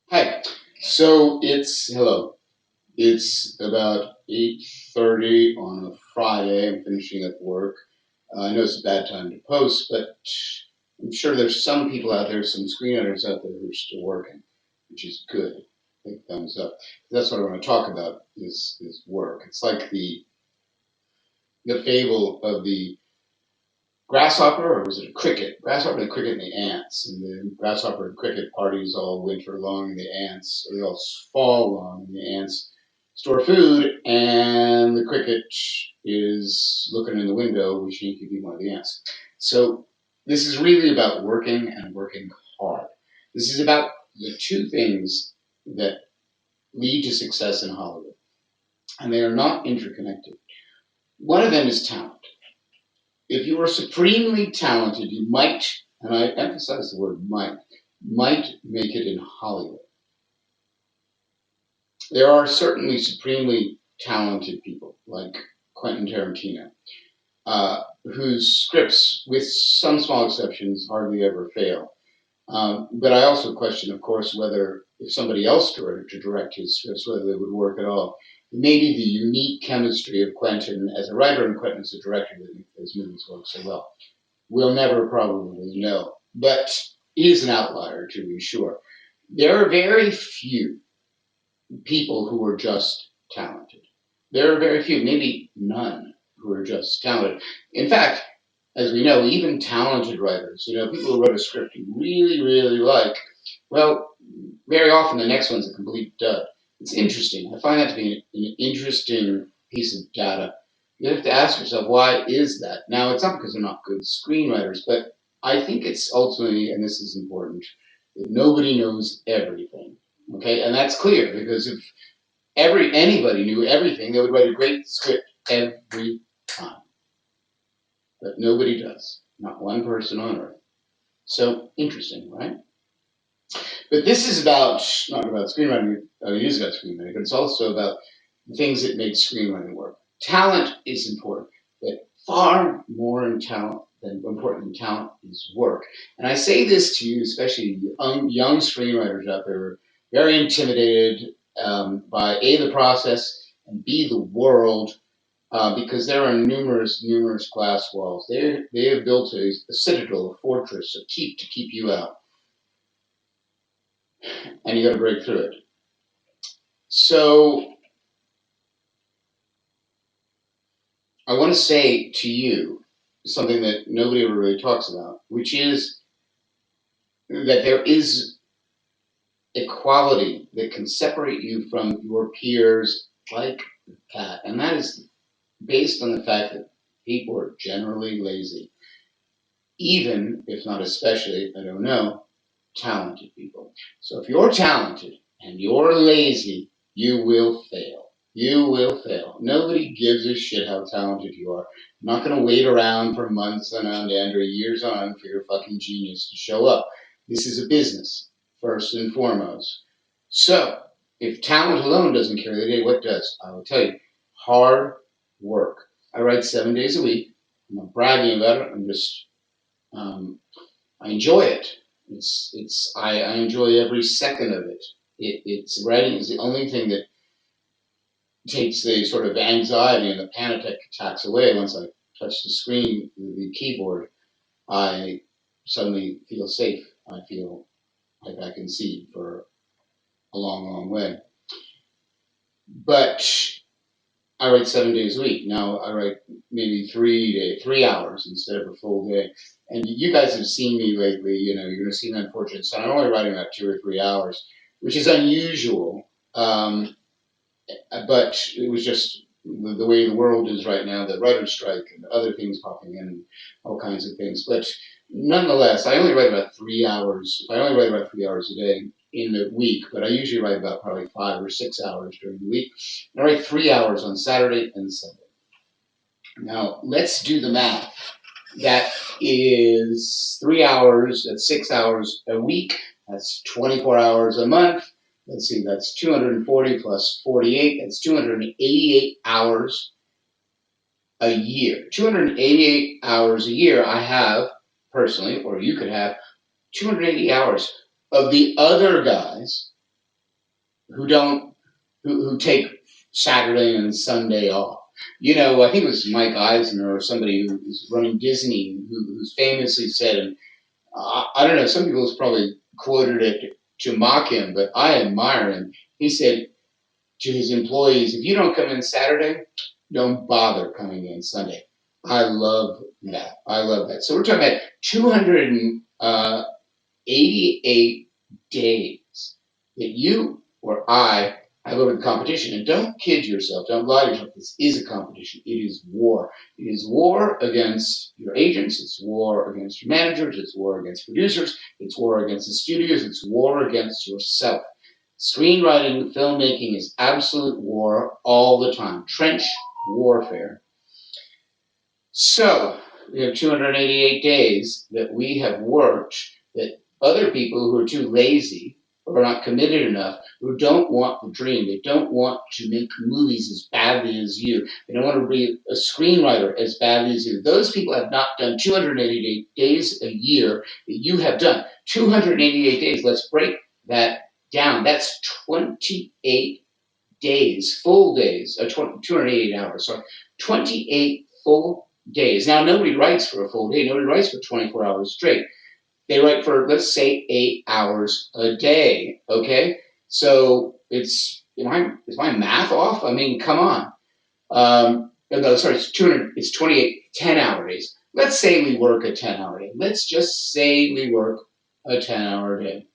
Hi. So it's hello. It's about 8:30 on a Friday. I'm finishing up work. I know it's a bad time to post, but I'm sure there's some people out there, some screenwriters out there who are still working, which is good. Big thumbs up. That's what I want to talk about is work. It's like the fable of the grasshopper, or was it a cricket? Grasshopper, the cricket, and the ants. And the grasshopper and cricket parties all winter long, and the ants, they all fall long, and the ants store food, and the cricket is looking in the window, wishing he could be one of the ants. So this is really about working and working hard. This is about the two things that lead to success in Hollywood, and they are not interconnected. One of them is talent. If you are supremely talented, you might, and I emphasize the word might make it in Hollywood. There are certainly supremely talented people like Quentin Tarantino, whose scripts, with some small exceptions, hardly ever fail. But I also question, of course, whether if somebody else were to direct his scripts, whether they would work at all. Maybe the unique chemistry of Quentin as a writer and Quentin as a director that makes those movies work so well. We'll never probably know. But he's an outlier, to be sure. There are very few people who are just talented. There are very few, maybe none, who are just talented. In fact, as we know, even talented writers, people who wrote a script you really, really like, well, very often the next one's a complete dud. It's interesting. I find that to be an interesting piece of data. You have to ask yourself, why is that? Now, it's not because they're not good screenwriters, but I think it's ultimately, and this is important, that nobody knows everything. Okay, and that's clear because if anybody knew everything, they would write a great script every time. But nobody does. Not one person on earth. So interesting, right? But this is not about screenwriting. It is about screenwriting, but it's also about the things that make screenwriting work. Talent is important, but far more important than talent is work. And I say this to you, especially young screenwriters out there, very intimidated by A, the process, and B, the world, because there are numerous glass walls. They have built a citadel, a fortress, a keep to keep you out, and you got to break through it. So I want to say to you something that nobody ever really talks about, which is that there is equality that can separate you from your peers like that. And that is based on the fact that people are generally lazy, even if not especially, I don't know, talented people. So if you're talented and you're lazy, you will fail. You will fail. Nobody gives a shit how talented you are. I'm not going to wait around for months on end or years on for your fucking genius to show up. This is a business, first and foremost. So, if talent alone doesn't carry the day, what does? I will tell you, hard work. I write 7 days a week. I'm not bragging about it. Um, I enjoy it. I enjoy every second of it. It's writing is the only thing that takes the sort of anxiety and the panic attacks away. Once I touch the screen, the keyboard, I suddenly feel safe. I feel like I can see for a long way. But I write 7 days a week. Now I write maybe 3 hours instead of a full day. And you guys have seen me lately. You're going to see my Unfortunate Son. I'm only writing about 2 or 3 hours, which is unusual. But it was just the way the world is right now, the writer's strike and other things popping in, all kinds of things. But nonetheless, I only write about 3 hours. I only write about 3 hours a day in the week, but I usually write about probably 5 or 6 hours during the week. And I write 3 hours on Saturday and Sunday. Now, let's do the math. That is 3 hours, that's 6 hours a week, that's 24 hours a month. Let's see, that's 240 plus 48, that's 288 hours a year. 288 hours a year I have personally, or you could have 280 hours of the other guys who don't who take Saturday and Sunday off. I think it was Mike Eisner or somebody who was running Disney who's famously said, and I don't know, some people have probably quoted it to mock him, but I admire him. He said to his employees, if you don't come in Saturday, don't bother coming in Sunday. I love that. I love that. So we're talking about 288 days that you or I have over the competition. And don't kid yourself. Don't lie to yourself. This is a competition. It is war. It is war against your agents. It's war against your managers. It's war against producers. It's war against the studios. It's war against yourself. Screenwriting, filmmaking is absolute war all the time. Trench warfare. So we have 288 days that we have worked that other people who are too lazy or not committed enough, who don't want the dream, they don't want to make movies as badly as you, they don't want to be a screenwriter as badly as you. Those people have not done 288 days a year that you have done. 288 days, let's break that down. That's 28 days, full days, 288 hours, sorry, 28 full days. Now, nobody writes for a full day. Nobody writes for 24 hours straight. They write for, let's say, 8 hours a day. Okay, so is my math off? I mean, come on. No, sorry, it's 200. It's 28 10-hour days. Let's say we work a 10-hour day. Let's just say we work a 10-hour day.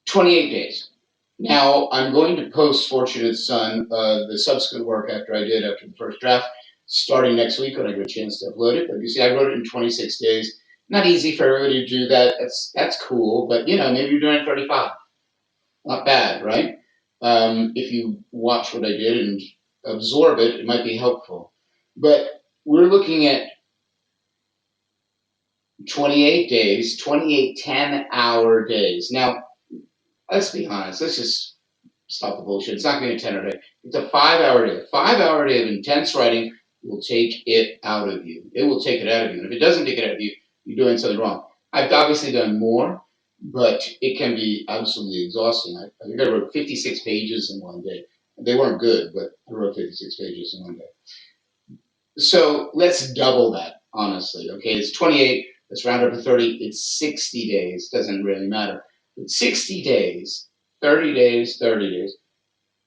28 days. Now, I'm going to post Fortunate Son, the subsequent work after the first draft, starting next week when I get a chance to upload it. But you see, I wrote it in 26 days. Not easy for everybody to do that. That's cool, but maybe you're doing it in 35. Not bad, right? If you watch what I did and absorb it, it might be helpful. But we're looking at 28 days, 28 10-hour days. Now, let's be honest. Let's just stop the bullshit. It's not going to be a 10-hour day. It's a 5-hour day. A 5-hour day of intense writing will take it out of you. It will take it out of you. And if it doesn't take it out of you, you're doing something wrong. I've obviously done more, but it can be absolutely exhausting. I think I wrote 56 pages in one day. They weren't good, but I wrote 56 pages in one day. So let's double that, honestly. Okay, it's 28. Let's round up to 30. It's 60 days. Doesn't really matter. But 60 days, 30 days, 30 days,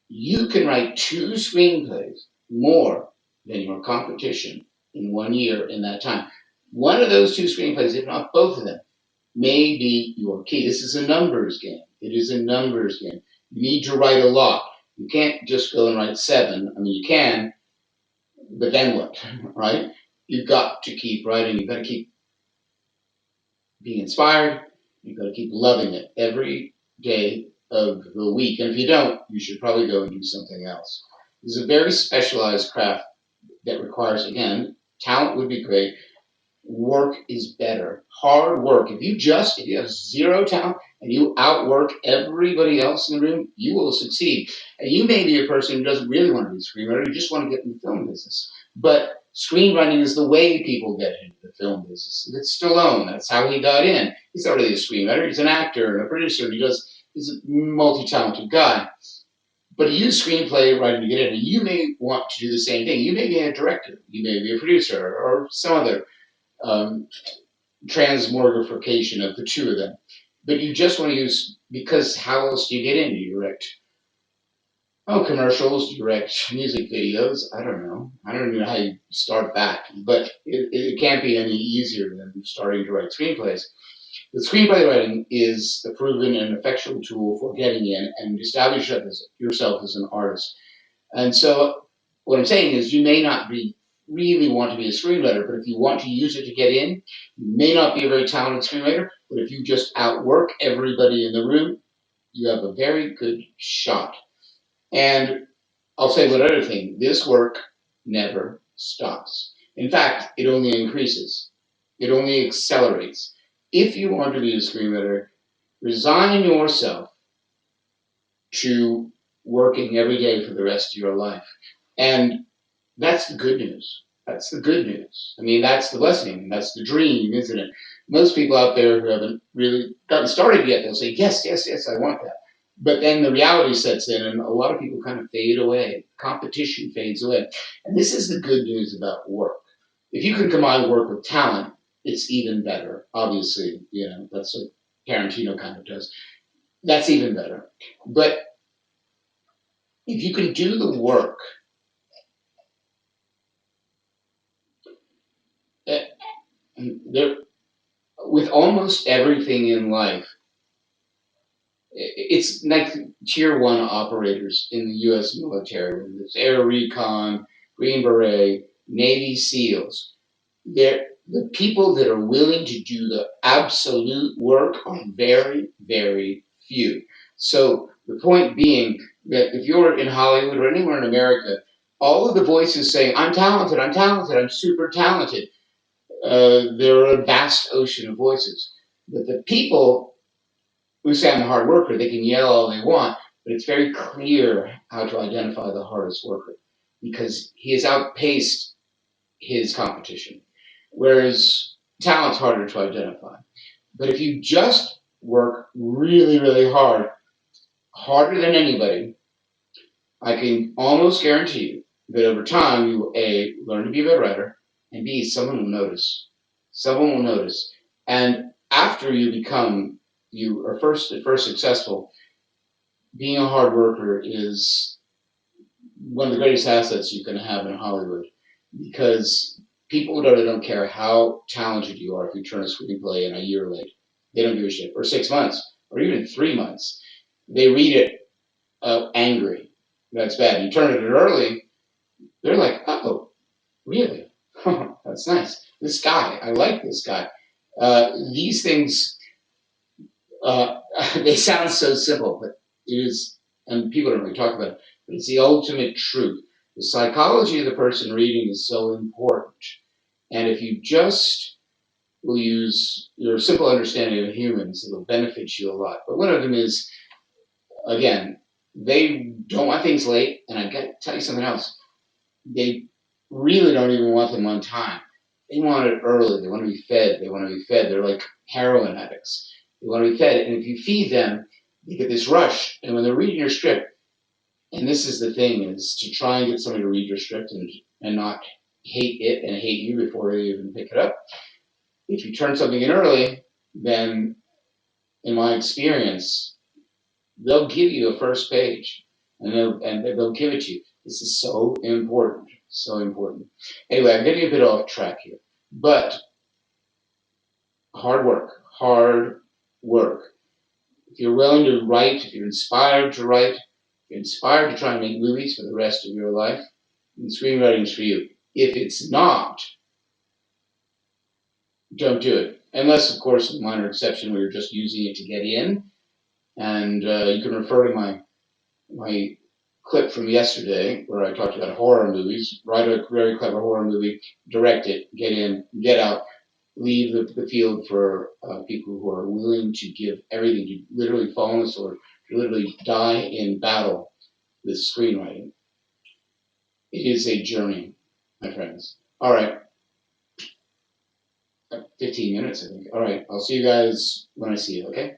you can write 2 screenplays more than your competition in 1 year in that time. One of those 2 screenplays, if not both of them, may be your key. This is a numbers game. It is a numbers game. You need to write a lot. You can't just go and write 7. I mean, you can, but then what, right? You've got to keep writing. You've got to keep being inspired. You've got to keep loving it every day of the week. And if you don't, you should probably go and do something else. This is a very specialized craft that requires, again, talent would be great. Work is better. Hard work. If you have 0 talent and you outwork everybody else in the room, you will succeed. And you may be a person who doesn't really want to be a screenwriter, you just want to get in the film business. But screenwriting is the way people get into the film business. It's Stallone. That's how he got in. He's not really a screenwriter. He's an actor and a producer. He's a multi-talented guy. But he used screenplay writing to get in. And you may want to do the same thing. You may be a director. You may be a producer or some other transmogrification of the 2 of them. But you just want to use, because how else do you get in? Do you direct commercials, direct music videos? I don't know. I don't even know how you start that. But it can't be any easier than starting to write screenplays. The screenplay writing is a proven and effectual tool for getting in and establish yourself as an artist. And so what I'm saying is you may not really want to be a screenwriter, but if you want to use it to get in, you may not be a very talented screenwriter, but if you just outwork everybody in the room, you have a very good shot. And I'll say one other thing. This work never stops. In fact, it only increases. It only accelerates. If you want to be a screenwriter, resign yourself to working every day for the rest of your life. And that's the good news. That's the good news. I mean, that's the blessing. That's the dream, isn't it? Most people out there who haven't really gotten started yet, they'll say, yes, yes, yes, I want that. But then the reality sets in, and a lot of people kind of fade away. Competition fades away. And this is the good news about work. If you can combine work with talent, it's even better. Obviously, that's what Tarantino kind of does. That's even better. But if you can do the work, eh, there, with almost everything in life, it's like tier one operators in the U.S. military. There's Air Recon, Green Beret, Navy SEALs. The people that are willing to do the absolute work are very, very few. So the point being that if you're in Hollywood or anywhere in America, all of the voices saying, I'm talented, I'm super talented, there are a vast ocean of voices. But the people who say I'm a hard worker, they can yell all they want, but it's very clear how to identify the hardest worker because he has outpaced his competition. Whereas talent's harder to identify. But if you just work really, really hard, harder than anybody, I can almost guarantee you that over time you will A, learn to be a good writer, and B, someone will notice. Someone will notice. And after you are first successful, being a hard worker is one of the greatest assets you can have in Hollywood because people don't care how talented you are if you turn a screenplay in a year late. They don't give a shit. Or 6 months, or even 3 months. They read it angry. That's bad. You turn it in early, they're like, oh, really? That's nice. This guy, I like this guy. These things, uh, they sound so simple, but it is, and people don't really talk about it, but it's the ultimate truth. The psychology of the person reading is so important. And if you just will use your simple understanding of humans, it'll benefit you a lot. But one of them is, again, they don't want things late. And I got to tell you something else. They really don't even want them on time. They want it early. They want to be fed. They want to be fed. They're like heroin addicts. They want to be fed. And if you feed them, they get this rush. And when they're reading your script, and this is the thing, is to try and get somebody to read your script and not hate it and hate you before they even pick it up. If you turn something in early, then in my experience, they'll give you a first page and they'll give it to you. This is so important, so important. Anyway, I'm getting a bit off track here, but hard work. If you're willing to write, if you're inspired to write, if you're inspired to try and make movies for the rest of your life, then screenwriting is for you. If it's not, don't do it. Unless, of course, a minor exception where you're just using it to get in. And you can refer to my clip from yesterday where I talked about horror movies. Write a very clever horror movie, direct it, get in, get out, leave the field for people who are willing to give everything, to literally fall on the sword, to literally die in battle with screenwriting. It is a journey, my friends. All right, 15 minutes, I think. All right, I'll see you guys when I see you, okay?